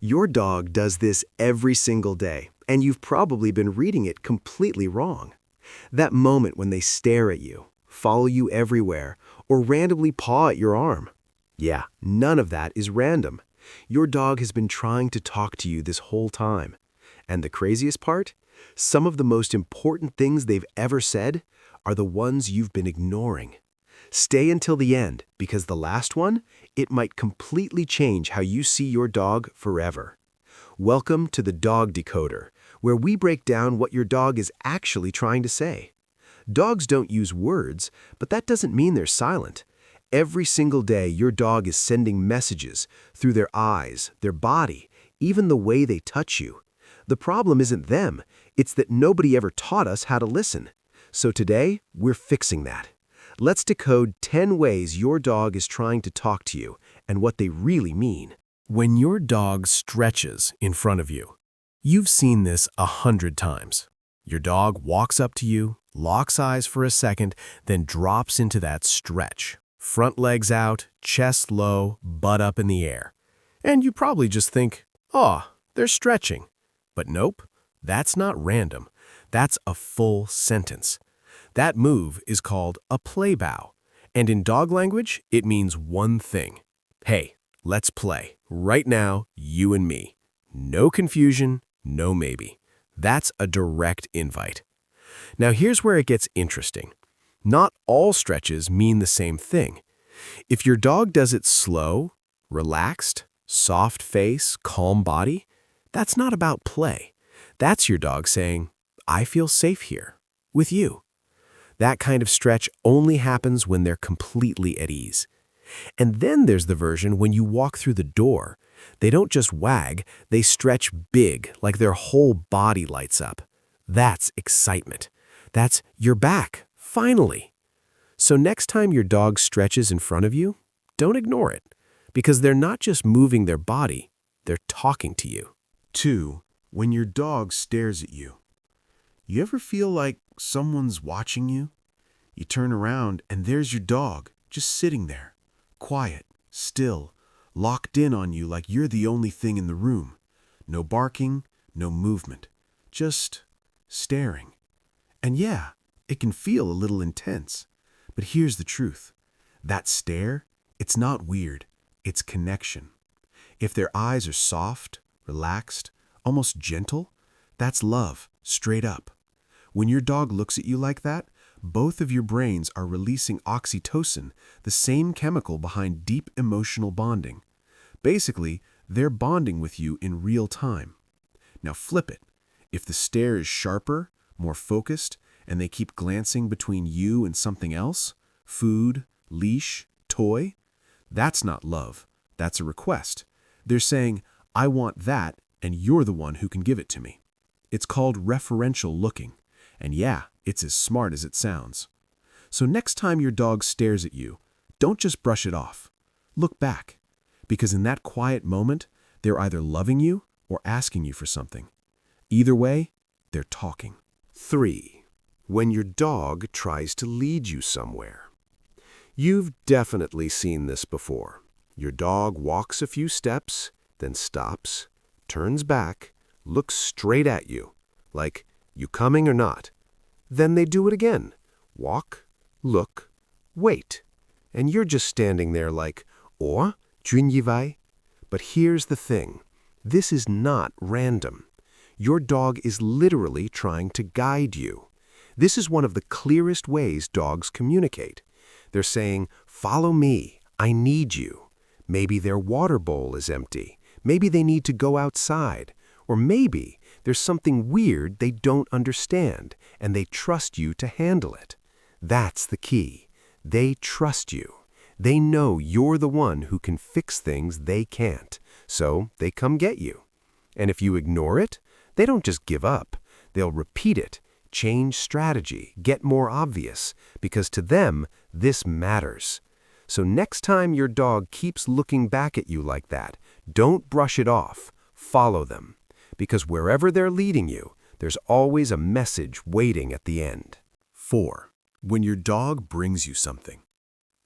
Your dog does this every single day, and you've probably been reading it completely wrong. That moment when they stare at you, follow you everywhere, or randomly paw at your arm. Yeah, none of that is random. Your dog has been trying to talk to you this whole time. And the craziest part? Some of the most important things they've ever said are the ones you've been ignoring. Stay until the end, because the last one, it might completely change how you see your dog forever. Welcome to the Dog Decoder, where we break down what your dog is actually trying to say. Dogs don't use words, but that doesn't mean they're silent. Every single day, your dog is sending messages through their eyes, their body, even the way they touch you. The problem isn't them, it's that nobody ever taught us how to listen. So today, we're fixing that. Let's decode 10 ways your dog is trying to talk to you and what they really mean. When your dog stretches in front of you, you've seen this 100 times. Your dog walks up to you, locks eyes for a second, then drops into that stretch. Front legs out, chest low, butt up in the air. And you probably just think, oh, they're stretching. But nope, that's not random. That's a full sentence. That move is called a play bow. And in dog language, it means one thing. Hey, let's play. Right now, you and me. No confusion, no maybe. That's a direct invite. Now here's where it gets interesting. Not all stretches mean the same thing. If your dog does it slow, relaxed, soft face, calm body, that's not about play. That's your dog saying, I feel safe here, with you. That kind of stretch only happens when they're completely at ease. And then there's the version when you walk through the door. They don't just wag, they stretch big, like their whole body lights up. That's excitement. That's you're back, finally. So next time your dog stretches in front of you, don't ignore it, because they're not just moving their body, they're talking to you. 2. When your dog stares at you. You ever feel like someone's watching you? You turn around and there's your dog, just sitting there, quiet, still, locked in on you like you're the only thing in the room. No barking, no movement, just staring. And yeah, it can feel a little intense. But here's the truth. That stare, it's not weird, it's connection. If their eyes are soft, relaxed, almost gentle, that's love, straight up. When your dog looks at you like that, both of your brains are releasing oxytocin, the same chemical behind deep emotional bonding. Basically, they're bonding with you in real time. Now flip it. If the stare is sharper, more focused, and they keep glancing between you and something else, food, leash, toy, that's not love. That's a request. They're saying, I want that, and you're the one who can give it to me. It's called referential looking. And yeah, it's as smart as it sounds. So next time your dog stares at you, don't just brush it off. Look back. Because in that quiet moment, they're either loving you or asking you for something. Either way, they're talking. 3. When your dog tries to lead you somewhere. You've definitely seen this before. Your dog walks a few steps, then stops, turns back, looks straight at you, like, you coming or not? Then they do it again. Walk, look, wait. And you're just standing there like, 준이와이? But here's the thing. This is not random. Your dog is literally trying to guide you. This is one of the clearest ways dogs communicate. They're saying, follow me, I need you. Maybe their water bowl is empty. Maybe they need to go outside. Or maybe there's something weird they don't understand, and they trust you to handle it. That's the key. They trust you. They know you're the one who can fix things they can't, so they come get you. And if you ignore it, they don't just give up. They'll repeat it, change strategy, get more obvious, because to them, this matters. So next time your dog keeps looking back at you like that, don't brush it off. Follow them. Because wherever they're leading you, there's always a message waiting at the end. 4. When your dog brings you something.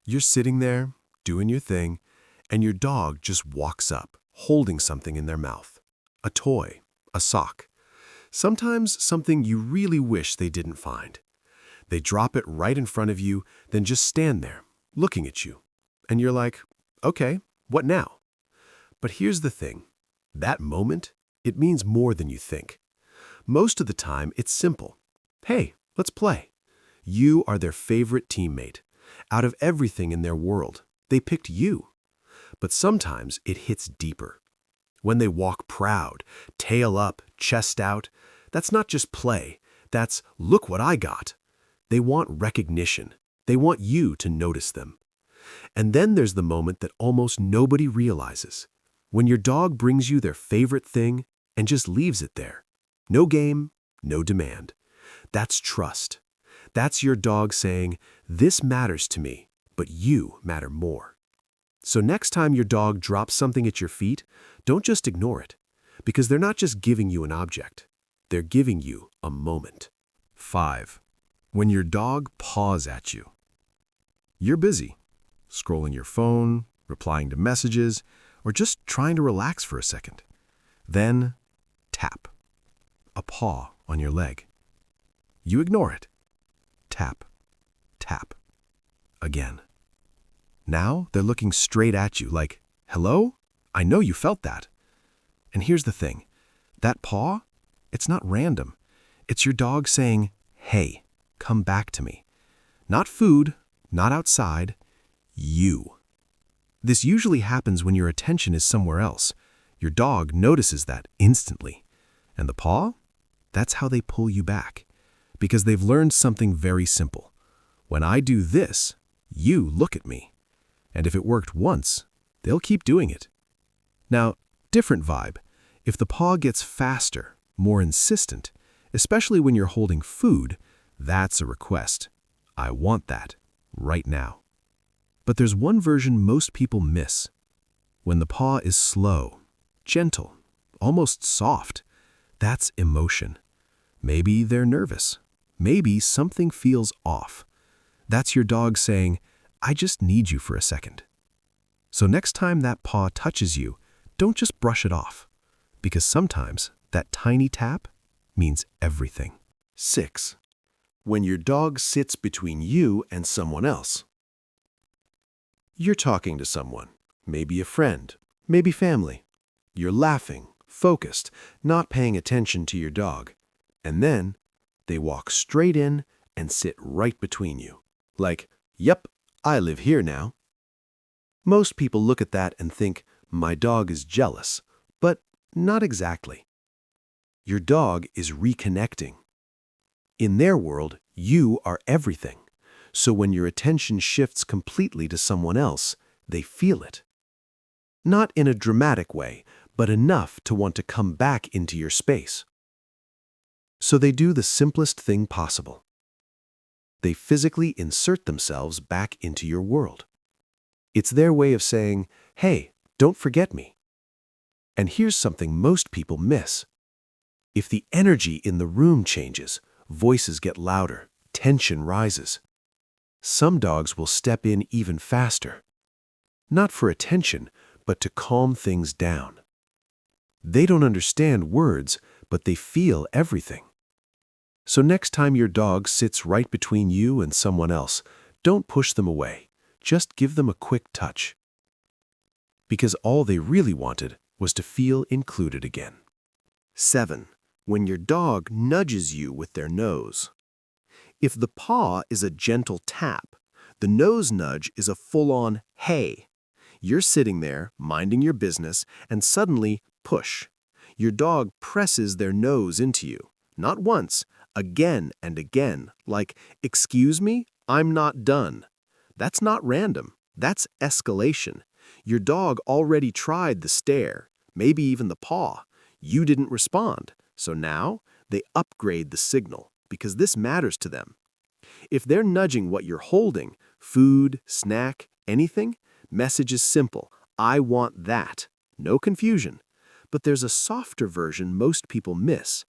You're sitting there, doing your thing, and your dog just walks up, holding something in their mouth. A toy, a sock. Sometimes something you really wish they didn't find. They drop it right in front of you, then just stand there, looking at you. And you're like, okay, what now? But here's the thing. That moment, it means more than you think. Most of the time, it's simple. Hey, let's play. You are their favorite teammate. Out of everything in their world, they picked you. But sometimes it hits deeper. When they walk proud, tail up, chest out, that's not just play. That's, look what I got. They want recognition. They want you to notice them. And then there's the moment that almost nobody realizes. When your dog brings you their favorite thing and just leaves it there. No game, no demand. That's trust. That's your dog saying, this matters to me, but you matter more. So next time your dog drops something at your feet, don't just ignore it, because they're not just giving you an object. They're giving you a moment. 5. When your dog paws at you. You're busy, scrolling your phone, replying to messages, or just trying to relax for a second. Then, tap. A paw on your leg. You ignore it. Tap, tap. Again. Now they're looking straight at you like, hello? I know you felt that. And here's the thing. That paw, it's not random. It's your dog saying, hey, come back to me. Not food, not outside, you. This usually happens when your attention is somewhere else. Your dog notices that instantly. And the paw? That's how they pull you back. Because they've learned something very simple. When I do this, you look at me. And if it worked once, they'll keep doing it. Now, different vibe. If the paw gets faster, more insistent, especially when you're holding food, that's a request. I want that, right now. But there's one version most people miss. When the paw is slow, gentle, almost soft, that's emotion. Maybe they're nervous. Maybe something feels off. That's your dog saying, I just need you for a second. So next time that paw touches you, don't just brush it off. Because sometimes that tiny tap means everything. 6. When your dog sits between you and someone else. You're talking to someone, maybe a friend, maybe family. You're laughing, focused, not paying attention to your dog. And then they walk straight in and sit right between you. Like, yep, I live here now. Most people look at that and think, my dog is jealous, but not exactly. Your dog is reconnecting. In their world, you are everything. So when your attention shifts completely to someone else, they feel it. Not in a dramatic way, but enough to want to come back into your space. So they do the simplest thing possible. They physically insert themselves back into your world. It's their way of saying, hey, don't forget me. And here's something most people miss. If the energy in the room changes, voices get louder, tension rises. Some dogs will step in even faster. Not for attention, but to calm things down. They don't understand words, but they feel everything. So next time your dog sits right between you and someone else, don't push them away. Just give them a quick touch. Because all they really wanted was to feel included again. 7. When your dog nudges you with their nose. If the paw is a gentle tap, the nose nudge is a full-on hey. You're sitting there, minding your business, and suddenly, push. Your dog presses their nose into you. Not once, again and again, like, excuse me, I'm not done. That's not random. That's escalation. Your dog already tried the stare, maybe even the paw. You didn't respond. So now, they upgrade the signal, because this matters to them. If they're nudging what you're holding, food, snack, anything, message is simple. I want that. No confusion. But there's a softer version most people miss.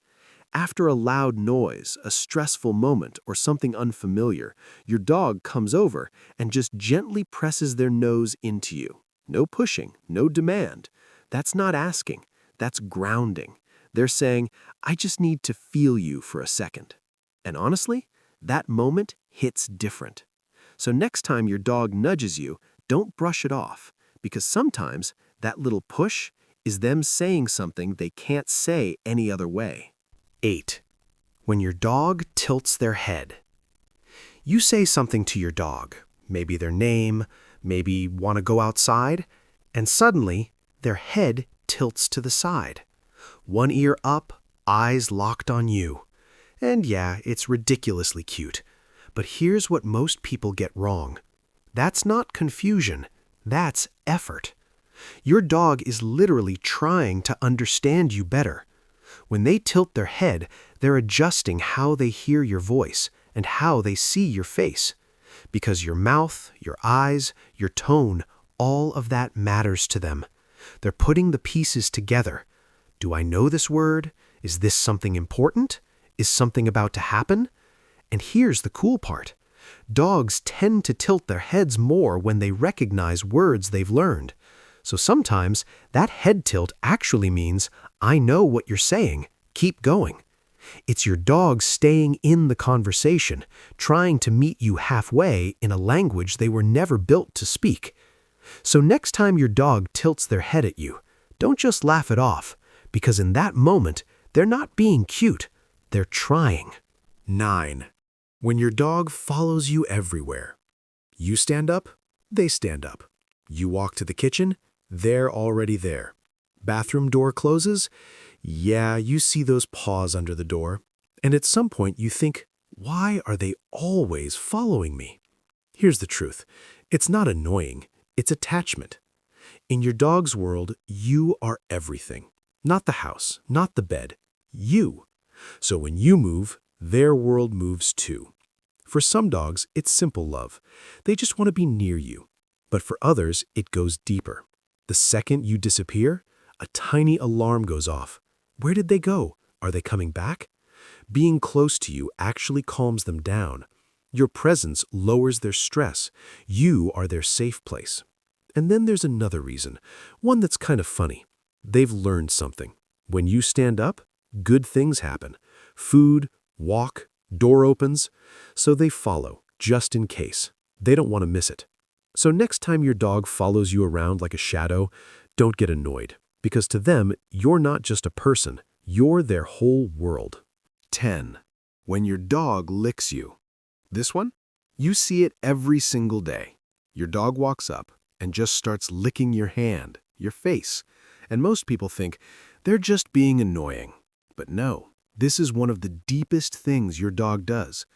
After a loud noise, a stressful moment, or something unfamiliar, your dog comes over and just gently presses their nose into you. No pushing, no demand. That's not asking. That's grounding. They're saying, I just need to feel you for a second. And honestly, that moment hits different. So next time your dog nudges you, don't brush it off, because sometimes that little push is them saying something they can't say any other way. 8. When your dog tilts their head. You say something to your dog, maybe their name, maybe want to go outside, and suddenly their head tilts to the side. One ear up, eyes locked on you. And yeah, it's ridiculously cute. But here's what most people get wrong. That's not confusion. That's effort. Your dog is literally trying to understand you better. When they tilt their head, they're adjusting how they hear your voice and how they see your face. Because your mouth, your eyes, your tone, all of that matters to them. They're putting the pieces together. Do I know this word? Is this something important? Is something about to happen? And here's the cool part. Dogs tend to tilt their heads more when they recognize words they've learned. So sometimes that head tilt actually means, I know what you're saying. Keep going. It's your dog staying in the conversation, trying to meet you halfway in a language they were never built to speak. So next time your dog tilts their head at you, don't just laugh it off, because in that moment, they're not being cute. They're trying. 9. When your dog follows you everywhere. You stand up, they stand up. You walk to the kitchen, they're already there. Bathroom door closes, yeah, you see those paws under the door. And at some point you think, why are they always following me? Here's the truth. It's not annoying, it's attachment. In your dog's world, you are everything. Not the house, not the bed, you. So when you move, their world moves too. For some dogs, it's simple love. They just want to be near you. But for others, it goes deeper. The second you disappear, a tiny alarm goes off. Where did they go? Are they coming back? Being close to you actually calms them down. Your presence lowers their stress. You are their safe place. And then there's another reason, one that's kind of funny. They've learned something. When you stand up, good things happen. Food, walk, door opens. So they follow, just in case. They don't want to miss it. So next time your dog follows you around like a shadow, don't get annoyed. Because to them, you're not just a person, you're their whole world. 10. When your dog licks you. This one? You see it every single day. Your dog walks up and just starts licking your hand, your face. And most people think they're just being annoying. But no, this is one of the deepest things your dog does.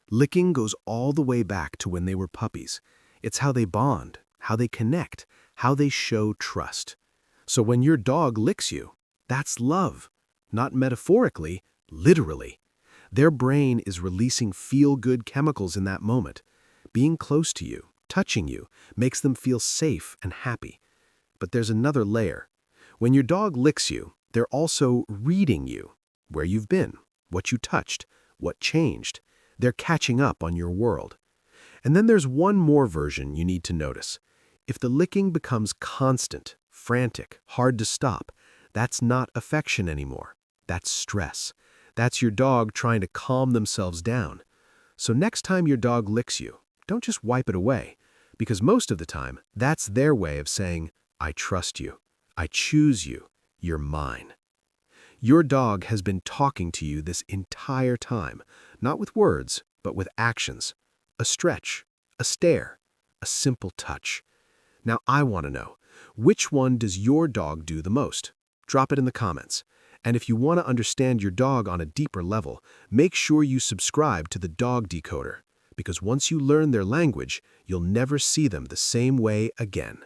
Licking goes all the way back to when they were puppies. It's how they bond, how they connect, how they show trust. So when your dog licks you, that's love. Not metaphorically, literally. Their brain is releasing feel-good chemicals in that moment. Being close to you, touching you, makes them feel safe and happy. But there's another layer. When your dog licks you, they're also reading you. Where you've been, what you touched, what changed. They're catching up on your world. And then there's one more version you need to notice. If the licking becomes constant, frantic, hard to stop, that's not affection anymore. That's stress. That's your dog trying to calm themselves down. So next time your dog licks you, don't just wipe it away, because most of the time, that's their way of saying, I trust you. I choose you. You're mine. Your dog has been talking to you this entire time, not with words, but with actions. A stretch, a stare, a simple touch. Now I want to know, which one does your dog do the most? Drop it in the comments. And if you want to understand your dog on a deeper level, make sure you subscribe to the Dog Decoder, because once you learn their language, you'll never see them the same way again.